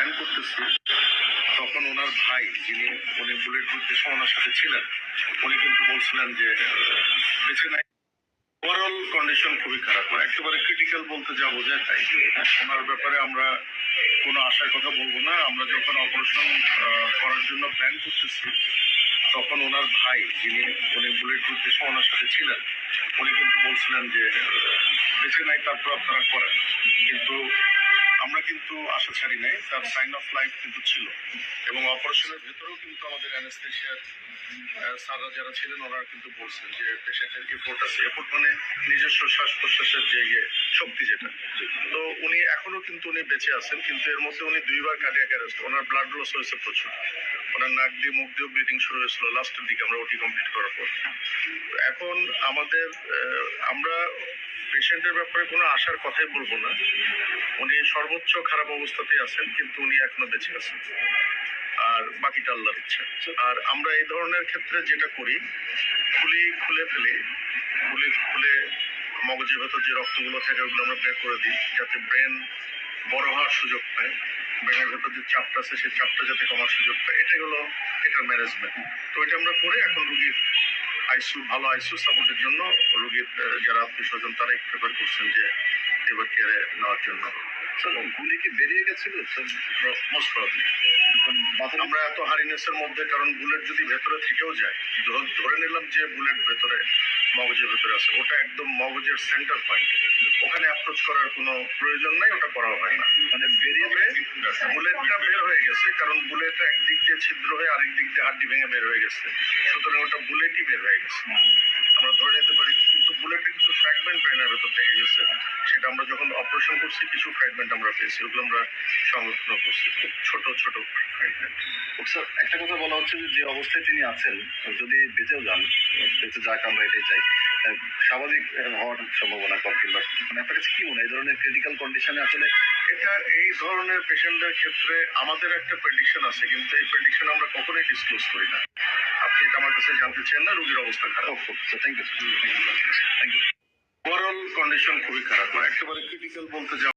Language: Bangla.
প্ল্যান করতেছি, তখন ওনার ভাই যিনি উনি বুলেট প্রুফ ওনার সাথে ছিলেন, উনি কিন্তু বলছিলেন যে বেঁচে নাই। ওভারঅল কন্ডিশন খুবই খারাপ, মানে একেবারে ক্রিটিক্যাল বলতে যা বোঝায় তাই। ওনার ব্যাপারে আমরা কোনো আশার কথা বলবো না। আমরা যখন অপারেশন করার জন্য প্ল্যান করতেছি, তখন ওনার ভাই যিনি উনি বুলেট প্রুফ ওনার সাথে ছিলেন, উনি কিন্তু বলছিলেন যে বেঁচে নাই, তারপর আপনারা করেন। কিন্তু আমরা কিন্তু আশা ছাড়ি নাই, তার সাইন অফ লাইফ কিন্তু ছিল। এবং অপারেশনের ভেতরেও কিন্তু আমাদের অ্যানেস্থেশিয়ার স্যাররা যারা ছিলেন ওনারা কিন্তু বলছেন যে পেশেন্টের এফোর্ট আছে। এফোর্ট মানে নিজস্ব শ্বাস প্রশ্বাসের যে শক্তি যেটা। তো উনি এখনো কিন্তু উনি বেঁচে আছেন, কিন্তু এর মধ্যে উনি 2বার কার্ডিয়াক অ্যারেস্ট, ওনার ব্লাড লস হয়েছে প্রচুর। ওনার নাক দিয়ে মুখ দিয়েও ব্লিডিং শুরু হয়েছিল লাস্টের দিকে আমরা ওটি কমপ্লিট করার পর। এখন আমাদের আমরা পেশেন্টের ব্যাপারে কোনো আশার কথাই বলবো না। উনি সর্বোচ্চ খারাপ অবস্থাতেই আছেন, কিন্তু উনি এখনো বেঁচে আছেন, আর বাকিটা আল্লাহর ইচ্ছা। আর আমরা এই ধরনের ক্ষেত্রে যেটা করি, খুলে ফেলে খুলে মগজের ভেতর যে রক্তগুলো থাকে ওগুলো আমরা বের করে দিই, যাতে ব্রেন বড় হওয়ার সুযোগ পায়। ব্রেনের ভেতর যে চাপটা আছে সেই চাপটা যাতে কমার সুযোগ পায়, এটাই হলো এটার ম্যানেজমেন্ট। তো এটা আমরা করে এখন রুগীর ভালো আইসিইউ সাপোর্টের জন্য রোগীর যারা আত্মীয় স্বজন তারাই প্রেফার করছেন যে এবার কেয়ারে নেওয়ার জন্য। গুলি কি বেরিয়ে গেছিল? Most probably. আমরা এত হারিনেসের মধ্যে, কারণ বুলেট যদি ভেতরে থেকেও যায়, ধরে নিলাম যে বুলেট ভেতরে মগজের ভেতরে আছে, ওটা একদম মগজের সেন্টার পয়েন্ট, ওখানে অ্যাপ্রোচ করার কোনো প্রয়োজন নাই, ওটা করা হয় না। মানে বেরিয়ে বুলেটটা বের হয়ে গেছে, কারণ বুলেটটা একদিক দিয়ে ছিদ্র হয়ে আরেক দিক দিয়ে হাড্ডি ভেঙে বের হয়ে গেছে, সুতরাং ওটা বুলেটই বের হয়ে গেছে আমরা ধরে নিতে পারি। কিন্তু বুলেটের কিছু ফ্র্যাগমেন্ট ব্রেনের ভেতর থেকে গেছে, সেটা আমরা যখন অপারেশন করছি কিছু ফ্র্যাগমেন্ট আমরা পেয়েছি, ওগুলো আমরা সংরক্ষণ করছি, খুব ছোট ছোট ফ্র্যাগমেন্ট। স্যার, একটা কথা বলা হচ্ছে যে অবস্থায় তিনি আছেন, যদি বেঁচেও যান, বেঁচে যাক আমরা এটাই চাই, স্বাভাবিক হওয়ার সম্ভাবনা কম, কিংবা মানে আপনার কাছে কি মনে হয় এই ধরনের ক্রিটিক্যাল কন্ডিশনে আসলে এই ধরনের পেশেন্টের ক্ষেত্রে আমাদের একটা প্রেডিকশন আছে, কিন্তু এই প্রেডিকশন আমরা কখনোই ডিসক্লোজ করি না। আপনি এটা আমার কাছে জানতে চান না, রোগীর অবস্থা খারাপ। Thank you. ওভারঅল কন্ডিশন খুবই খারাপ, মানে একেবারে ক্রিটিক্যাল বলতে